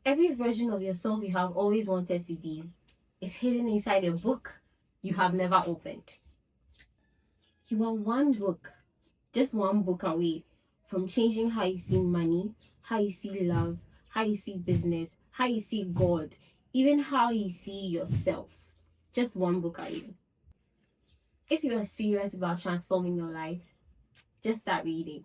Every version of yourself you have always wanted to be is hidden inside a book you have never opened. You are one book, just one book away from changing how you see money, how you see love, how you see business, how you see God, even how you see yourself. Just one book away. If you are serious about transforming your life, just start reading.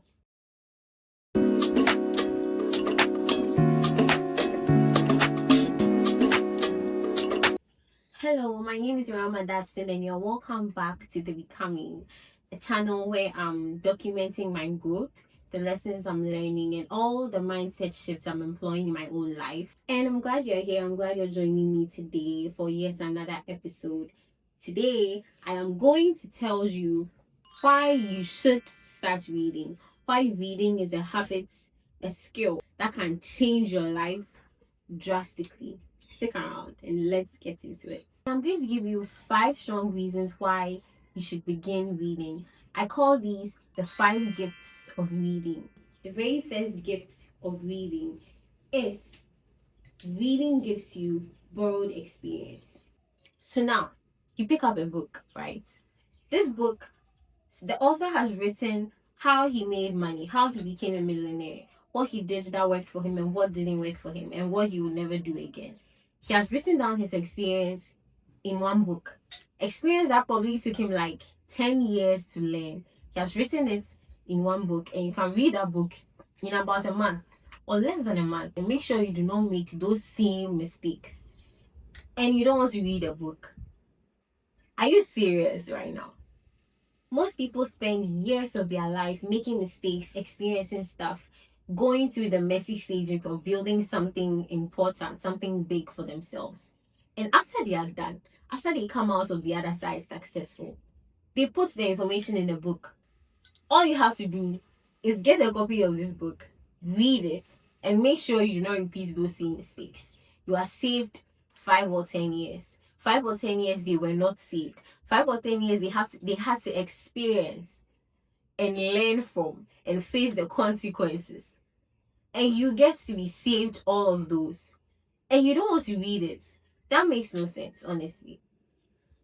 Hello, my name is Rama Datsun, and you're welcome back to The Becoming, a channel where I'm documenting my growth, the lessons I'm learning, and all the mindset shifts I'm employing in my own life. And I'm glad you're here. I'm glad you're joining me today for yet another episode. Today, I am going to tell you why you should start reading, why reading is a habit, a skill that can change your life drastically. Stick around and let's get into it. I'm going to give you 5 strong reasons why you should begin reading. I call these the 5 gifts of reading. The very first gift of reading is reading gives you borrowed experience. So now you pick up a book, right? This book, the author has written how he made money, how he became a millionaire, what he did that worked for him and what didn't work for him, and what he will never do again. He has written down his experience in one book. Experience that probably took him like 10 years to learn. He has written it in one book, and you can read that book in about a month or less than a month. And make sure you do not make those same mistakes. And you don't want to read a book. Are you serious right now? Most people spend years of their life making mistakes, experiencing stuff, going through the messy stages of building something important, something big for themselves. And after they are done, after they come out of the other side successful, they put the information in a book. All you have to do is get a copy of this book, read it, and make sure you do not repeat those same mistakes. You are saved 5 or 10 years. 5 or 10 years they were not saved. 5 or 10 years they had to experience and learn from and face the consequences. And you get to be saved all of those. And you don't want to read it. That makes no sense, honestly.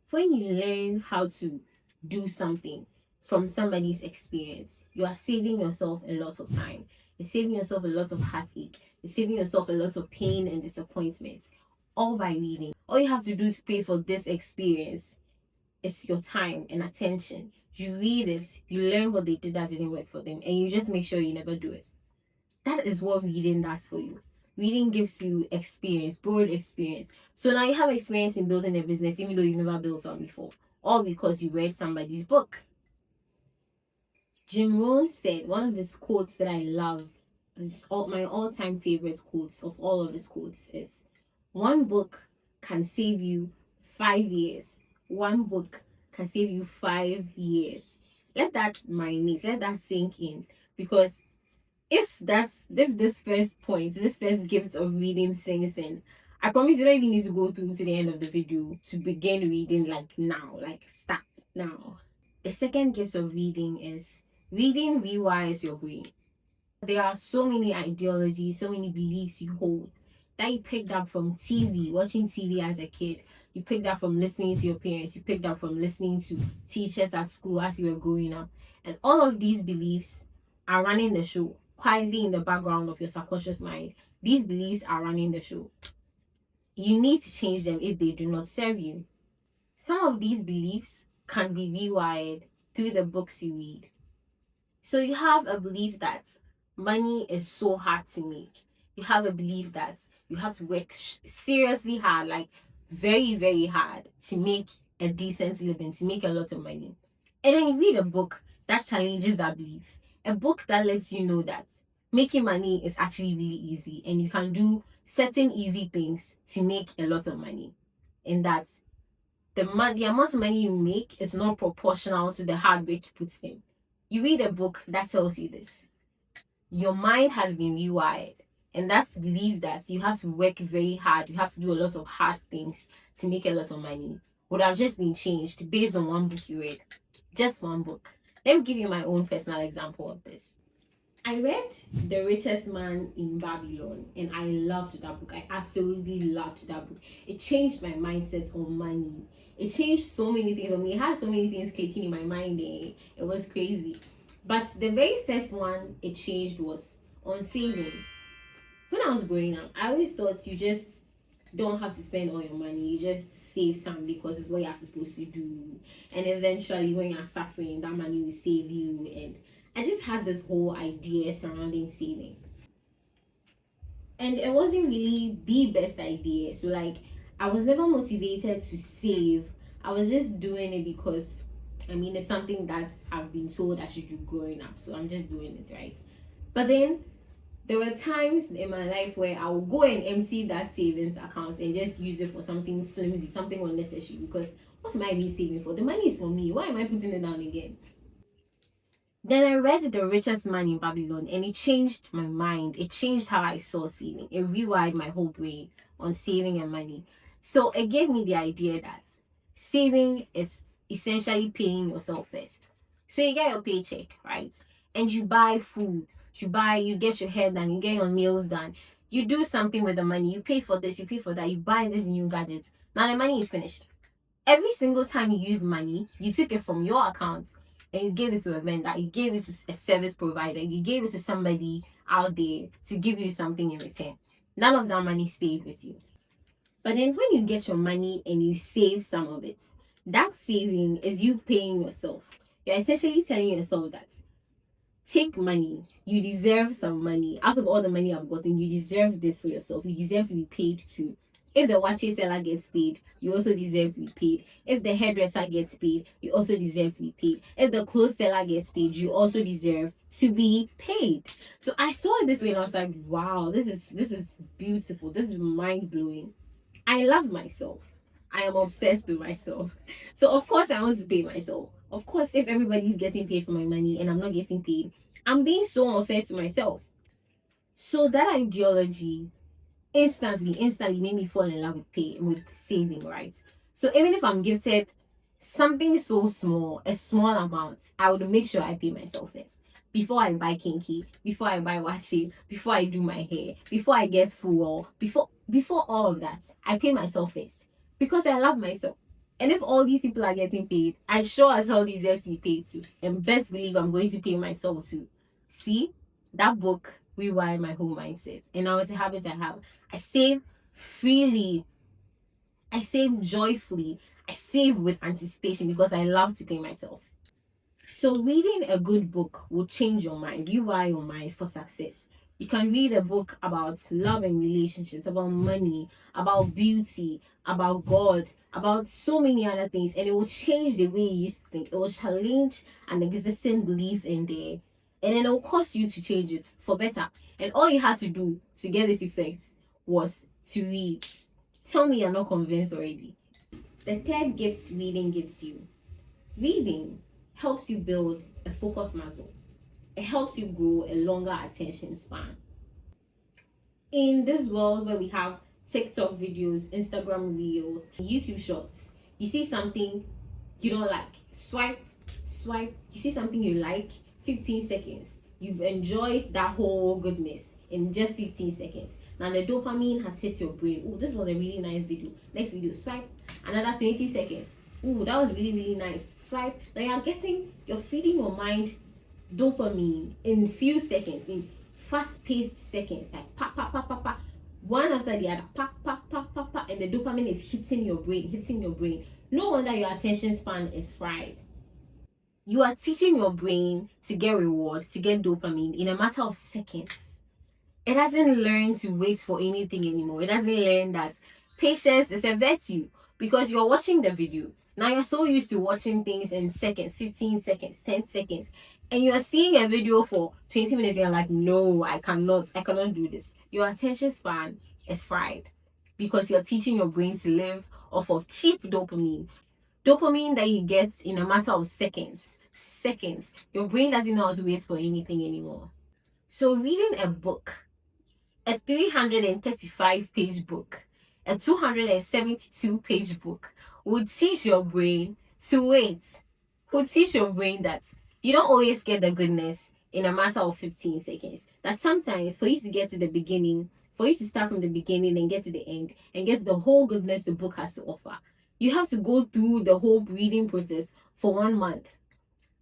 When you learn how to do something from somebody's experience, you are saving yourself a lot of time. You're saving yourself a lot of heartache. You're saving yourself a lot of pain and disappointment, all by reading. All you have to do is pay for this experience. It's your time and attention. You read it, you learn what they did that didn't work for them, and you just make sure you never do it. That is what reading does for you. Reading gives you experience, broad experience. So now you have experience in building a business, even though you've never built one before, all because you read somebody's book. Jim Rohn said, one of his quotes that I love, my all-time favorite quotes of all of his quotes is, one book can save you 5 years. One book can save you 5 years. Let that marinate, let that sink in, because if this first gift of reading sinks in, I promise you don't even need to go through to the end of the video to begin reading, like now, like start now. The second gift of reading is reading rewires your brain. There are so many ideologies, so many beliefs you hold that you picked up from TV, watching TV as a kid. You picked up from listening to your parents. You picked up from listening to teachers at school as you were growing up. And all of these beliefs are running the show quietly in the background of your subconscious mind. These beliefs are running the show. You need to change them if they do not serve you. Some of these beliefs can be rewired through the books you read. So you have a belief that money is so hard to make. You have a belief that you have to work seriously hard, like very, very hard to make a decent living, to make a lot of money. And then you read a book that challenges that belief. A book that lets you know that making money is actually really easy and you can do certain easy things to make a lot of money. And that the amount of money you make is not proportional to the hard work you put in. You read a book that tells you this. Your mind has been rewired, and that's belief that you have to work very hard, you have to do a lot of hard things to make a lot of money, would have just been changed based on one book you read. Just one book. Let me give you my own personal example of this. I read The Richest Man in Babylon and I loved that book. I absolutely loved that book. It changed my mindset on money. It changed so many things on me. It had so many things clicking in my mind. It was crazy. But the very first one it changed was on saving. When I was growing up, I always thought you just don't have to spend all your money. You just save some because it's what you're supposed to do. And eventually, when you're suffering, that money will save you. And I just had this whole idea surrounding saving. And it wasn't really the best idea. So, like, I was never motivated to save. I was just doing it because, I mean, it's something that I've been told I should do growing up. So, I'm just doing it, right? But then there were times in my life where I would go and empty that savings account and just use it for something flimsy, something unnecessary. Because what am I even saving for? The money is for me. Why am I putting it down again? Then I read The Richest Man in Babylon and it changed my mind. It changed how I saw saving. It rewired my whole brain on saving and money. So it gave me the idea that saving is essentially paying yourself first. So you get your paycheck, right? And you buy food. You get your hair done, you get your nails done. You do something with the money. You pay for this, you pay for that, you buy this new gadget. Now the money is finished. Every single time you use money, you took it from your account and you gave it to a vendor, you gave it to a service provider, you gave it to somebody out there to give you something in return. None of that money stayed with you. But then when you get your money and you save some of it, that saving is you paying yourself. You're essentially telling yourself that take money. You deserve some money. Out of all the money I've gotten, you deserve this for yourself. You deserve to be paid too. If the watch seller gets paid, you also deserve to be paid. If the hairdresser gets paid, you also deserve to be paid. If the clothes seller gets paid, you also deserve to be paid. So I saw it this way and I was like, wow, this is beautiful. This is mind-blowing. I love myself. I am obsessed with myself. So of course I want to pay myself. Of course, if everybody's getting paid for my money and I'm not getting paid, I'm being so unfair to myself. So that ideology instantly made me fall in love with saving, right? So even if I'm gifted something so small, a small amount, I would make sure I pay myself first. Before I buy kinky, before I buy washi, before I do my hair, before I get full, before all of that, I pay myself first. Because I love myself. And if all these people are getting paid, I sure as hell deserve to be paid too. And best believe I'm going to pay myself too. See, that book rewired my whole mindset. And now it's a habit I have. I save freely. I save joyfully. I save with anticipation because I love to pay myself. So reading a good book will change your mind, rewire your mind for success. You can read a book about love and relationships, about money, about beauty, about God, about so many other things, and it will change the way you used to think. It will challenge an existing belief in there, and then it will cause you to change it for better. And all you had to do to get this effect was to read. Tell me you're not convinced already. The third gift reading gives you. Reading helps you build a focus muscle. It helps you grow a longer attention span. In this world where we have TikTok videos, Instagram reels, YouTube shorts, you see something you don't like, swipe, you see something you like, 15 seconds. You've enjoyed that whole goodness in just 15 seconds. Now the dopamine has hit your brain. Oh, this was a really nice video. Next video, swipe, another 20 seconds. Oh, that was really nice. Swipe. Now you're feeding your mind dopamine in few seconds, in fast-paced seconds, like pa pa pa pa pa, one after the other, pa pa pa pa pa, and the dopamine is hitting your brain. No wonder your attention span is fried. You are teaching your brain to get reward, to get dopamine in a matter of seconds. It hasn't learned to wait for anything anymore. It hasn't learned that patience is a virtue because you're watching the video. Now you're so used to watching things in seconds, 15 seconds, 10 seconds, and you're seeing a video for 20 minutes and you're like, no, I cannot do this. Your attention span is fried because you're teaching your brain to live off of cheap dopamine. Dopamine that you get in a matter of seconds. Your brain doesn't know how to wait for anything anymore. So reading a book, a 335-page book, a 272-page book, would teach your brain to wait. Would teach your brain that you don't always get the goodness in a matter of 15 seconds. That sometimes for you to get to the beginning, for you to start from the beginning and get to the end and get the whole goodness the book has to offer, you have to go through the whole reading process for 1 month.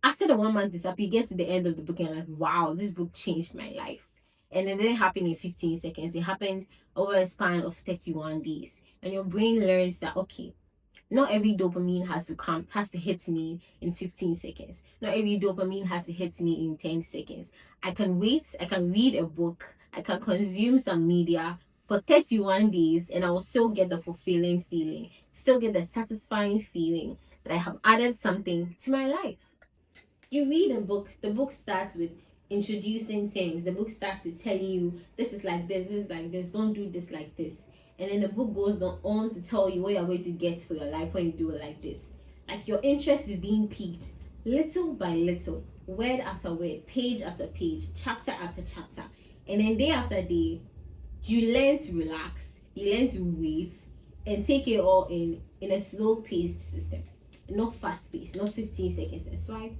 After the 1 month is up, you get to the end of the book and you're like, wow, this book changed my life. And it didn't happen in 15 seconds. It happened over a span of 31 days. And your brain learns that, okay, not every dopamine has to hit me in 15 seconds. Not every dopamine has to hit me in 10 seconds. I can wait, I can read a book, I can consume some media for 31 days and I will still get the fulfilling feeling, still get the satisfying feeling that I have added something to my life. You read a book, the book starts with introducing things. The book starts with telling you this is like this is like this, don't do this like this. And then the book goes on to tell you what you're going to get for your life when you do it like this. Like your interest is being piqued little by little, word after word, page after page, chapter after chapter. And then day after day, you learn to relax, you learn to wait and take it all in a slow-paced system. Not fast-paced, not 15 seconds and swipe.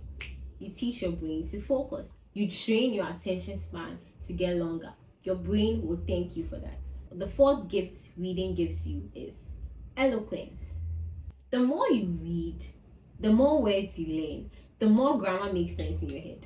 You teach your brain to focus. You train your attention span to get longer. Your brain will thank you for that. The fourth gift reading gives you is eloquence. The more you read, the more words you learn, the more grammar makes sense in your head.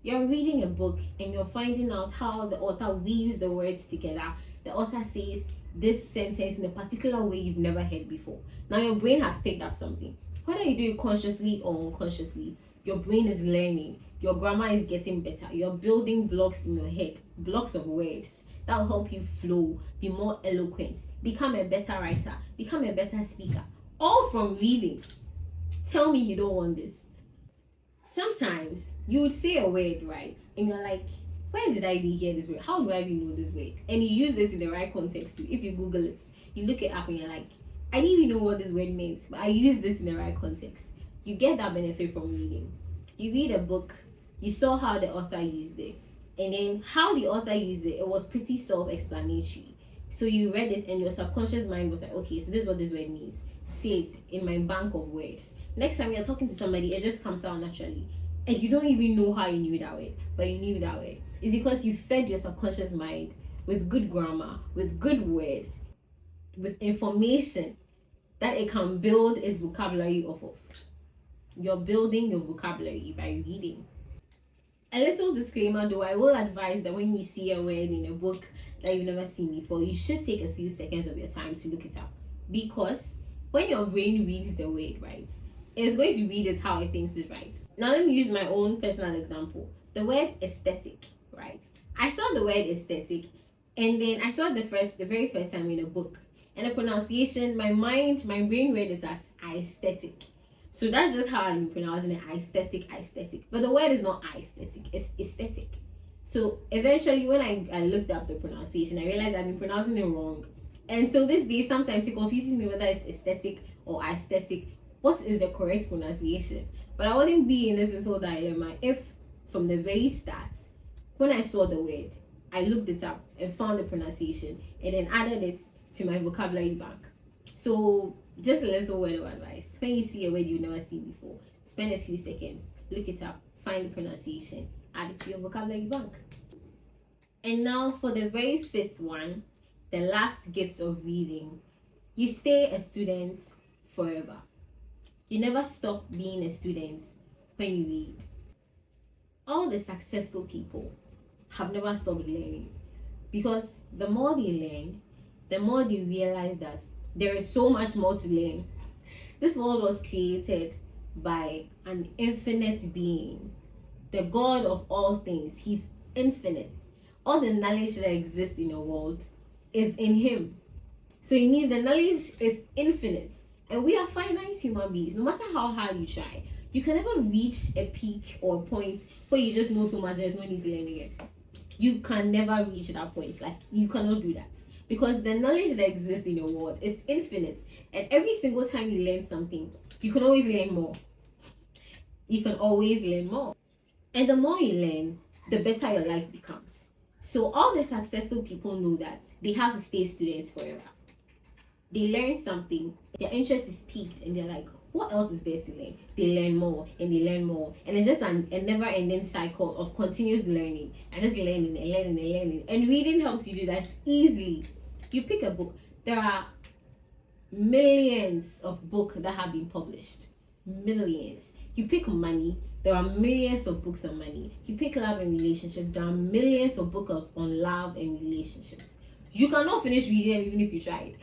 You're reading a book and you're finding out how the author weaves the words together. The author says this sentence in a particular way you've never heard before. Now your brain has picked up something. Whether you do it consciously or unconsciously, your brain is learning. Your grammar is getting better. You're building blocks in your head, blocks of words that will help you flow, be more eloquent, become a better writer, become a better speaker. All from reading. Tell me you don't want this. Sometimes you would say a word, right? And you're like, where did I even hear this word? How do I even know this word? And you use it in the right context too. If you Google it, you look it up and you're like, I didn't even know what this word meant, but I used it in the right context. You get that benefit from reading. You read a book, you saw how the author used it, and then how the author used it, it was pretty self-explanatory. So you read it and your subconscious mind was like, okay, so this is what this word means. Saved in my bank of words. Next time you're talking to somebody, it just comes out naturally. And you don't even know how you knew that word, but you knew that word. It's because you fed your subconscious mind with good grammar, with good words, with information that it can build its vocabulary off of. You're building your vocabulary by reading. A little disclaimer though, I will advise that when you see a word in a book that you've never seen before, you should take a few seconds of your time to look it up. Because when your brain reads the word, right, it's going to read it how it thinks is right. Now let me use my own personal example. The word aesthetic, right? I saw the word aesthetic and then I saw the very first time in a book. And the pronunciation, my brain read it as aesthetic. So that's just how I'm pronouncing it, aesthetic. But the word is not aesthetic, it's aesthetic. So eventually when I looked up the pronunciation, I realized I've been pronouncing it wrong. And till this day, sometimes it confuses me whether it's aesthetic or aesthetic. What is the correct pronunciation? But I wouldn't be in this little dilemma if from the very start, when I saw the word, I looked it up and found the pronunciation and then added it to my vocabulary bank. So just a little word of advice. When you see a word you've never seen before, spend a few seconds, look it up, find the pronunciation, add it to your vocabulary bank. And now for the very fifth one, the last gift of reading. You stay a student forever. You never stop being a student when you read. All the successful people have never stopped learning, because the more they learn, the more they realize that there is so much more to learn. This world was created by an infinite being, the God of all things. He's infinite. All the knowledge that exists in the world is in him. So it means the knowledge is infinite. And we are finite human beings. No matter how hard you try, you can never reach a peak or a point where you just know so much there's no need to learn again. You can never reach that point. Like, you cannot do that. Because the knowledge that exists in the world is infinite. And every single time you learn something, you can always learn more. You can always learn more. And the more you learn, the better your life becomes. So all the successful people know that they have to stay students forever. They learn something, their interest is piqued, and they're like, what else is there to learn? They learn more and they learn more. And it's just a never-ending cycle of continuous learning and just learning and learning and learning. And reading helps you do that easily. You pick a book. There are millions of books that have been published. Millions. You pick money. There are millions of books on money. You pick love and relationships. There are millions of books on love and relationships. You cannot finish reading them even if you tried.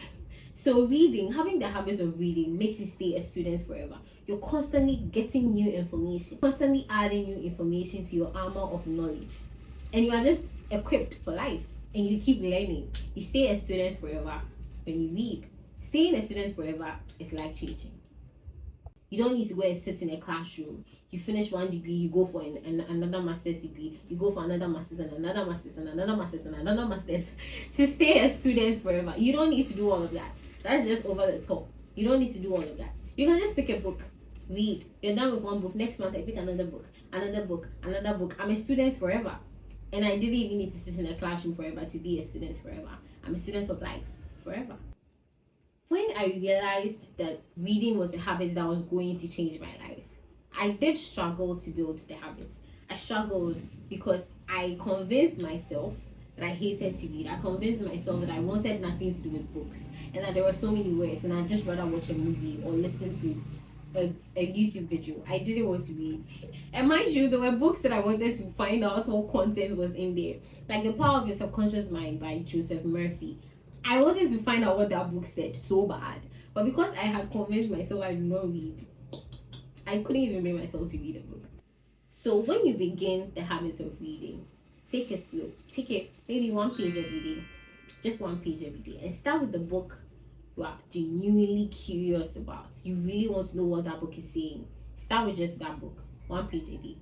So reading, having the habits of reading makes you stay a student forever. You're constantly getting new information, constantly adding new information to your armor of knowledge. And you are just equipped for life. And you keep learning. You stay a student forever when you read. Staying a student forever is life-changing. You don't need to go and sit in a classroom. You finish one degree, you go for another master's degree, you go for another master's and another master's and another master's and another master's to stay a student forever. You don't need to do all of that. That's just over the top. You don't need to do all of that. You can just pick a book, read. You're done with one book. Next month I pick another book, another book, another book. I'm a student forever. And I didn't even need to sit in a classroom forever to be a student forever. I'm a student of life forever. When I realized that reading was a habit that was going to change my life, I did struggle to build the habits. I struggled because I convinced myself that I hated to read. I convinced myself that I wanted nothing to do with books and that there were so many ways and I'd just rather watch a movie or listen to a YouTube video. I didn't want to read. And mind you, there were books that I wanted to find out what content was in there. Like The Power of Your Subconscious Mind by Joseph Murphy. I wanted to find out what that book said so bad. But because I had convinced myself I do not read, I couldn't even bring myself to read a book. So when you begin the habit of reading, take it slow. Take it maybe one page every day. Just one page every day. And start with the book you are genuinely curious about. You really want to know what that book is saying. Start with just that book. One page a day.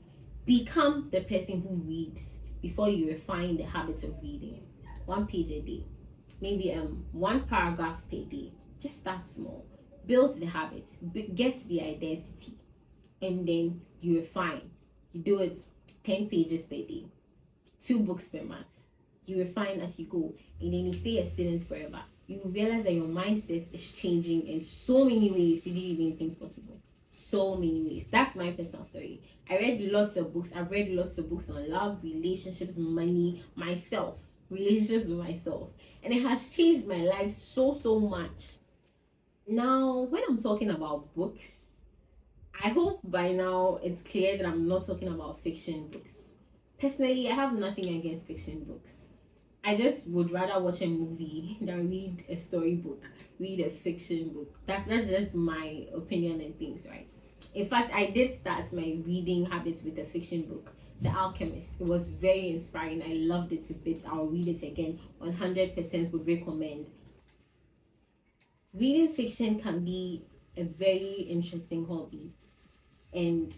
Become the person who reads before you refine the habit of reading. One page a day. Maybe one paragraph per day. Just start small. Build the habit. Get the identity. And then you refine. You do it 10 pages per day. 2 books per month. You refine as you go. And then you stay a student forever. You will realize that your mindset is changing in so many ways you didn't even think possible. So many ways. That's my personal story. I read lots of books. I've read lots of books on love, relationships, money, myself. Relationships with myself. And it has changed my life so much. Now, when I'm talking about books, I hope by now it's clear that I'm not talking about fiction books. Personally, I have nothing against fiction books. I just would rather watch a movie than read a storybook, read a fiction book. That's just my opinion and things, right? In fact, I did start my reading habits with a fiction book, The Alchemist. It was very inspiring. I loved it to bits. I'll read it again. 100% would recommend. Reading fiction can be a very interesting hobby, and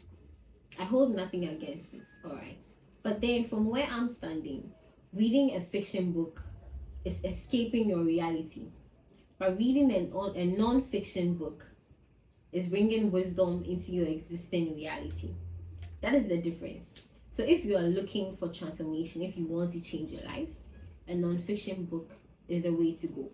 I hold nothing against it, alright? But then from where I'm standing, reading a fiction book is escaping your reality. But reading a non-fiction book is bringing wisdom into your existing reality. That is the difference. So if you are looking for transformation, if you want to change your life, a non-fiction book is the way to go.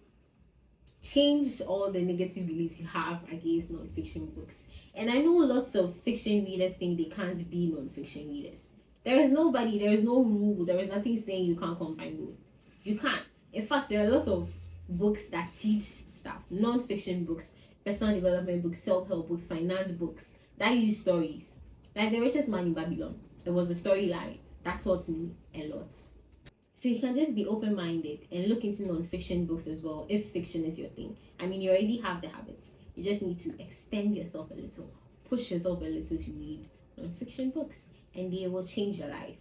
Change all the negative beliefs you have against non-fiction books. And I know lots of fiction readers think they can't be non-fiction readers. There is no rule, there is nothing saying you can't combine both. You can't. In fact, there are lots of books that teach stuff, non-fiction books, personal development books, self-help books, finance books that use stories. Like The Richest Man in Babylon. It was a storyline that taught me a lot. So you can just be open-minded and look into non-fiction books as well if fiction is your thing. I mean, you already have the habits. You just need to extend yourself a little, push yourself a little to read non-fiction books, and they will change your life.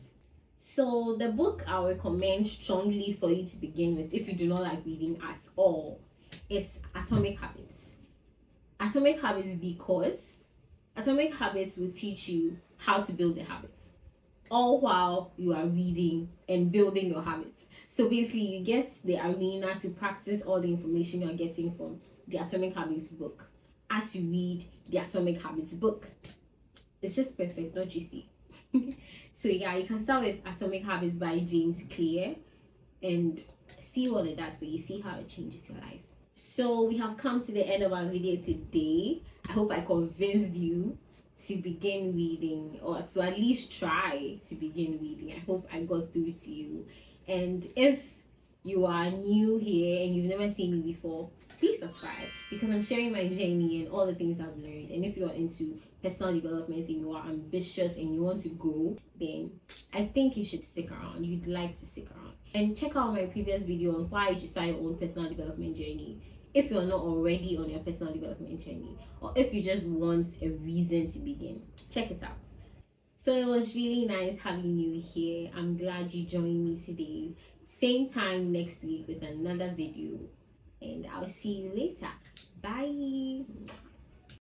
So the book I recommend strongly for you to begin with, if you do not like reading at all, is Atomic Habits. Atomic Habits, because Atomic Habits will teach you how to build the habits, all while you are reading and building your habits. So basically, you get the arena to practice all the information you're getting from the Atomic Habits book as you read the Atomic Habits book. It's just perfect, don't you see? So yeah, you can start with Atomic Habits by James Clear and see what it does for you, see how it changes your life. So we have come to the end of our video today. I hope I convinced you to begin reading, or to at least try to begin reading. I hope I got through to you. And if you are new here and you've never seen me before, please subscribe, because I'm sharing my journey and all the things I've learned. And if you're into personal development and you are ambitious and you want to grow, then I think you should stick around. You'd like to stick around. And check out my previous video on why you should start your own personal development journey if you're not already on your personal development journey, or if you just want a reason to begin. Check it out. So it was really nice having you here. I'm glad you joined me today. Same time next week with another video, and I'll see you later. Bye.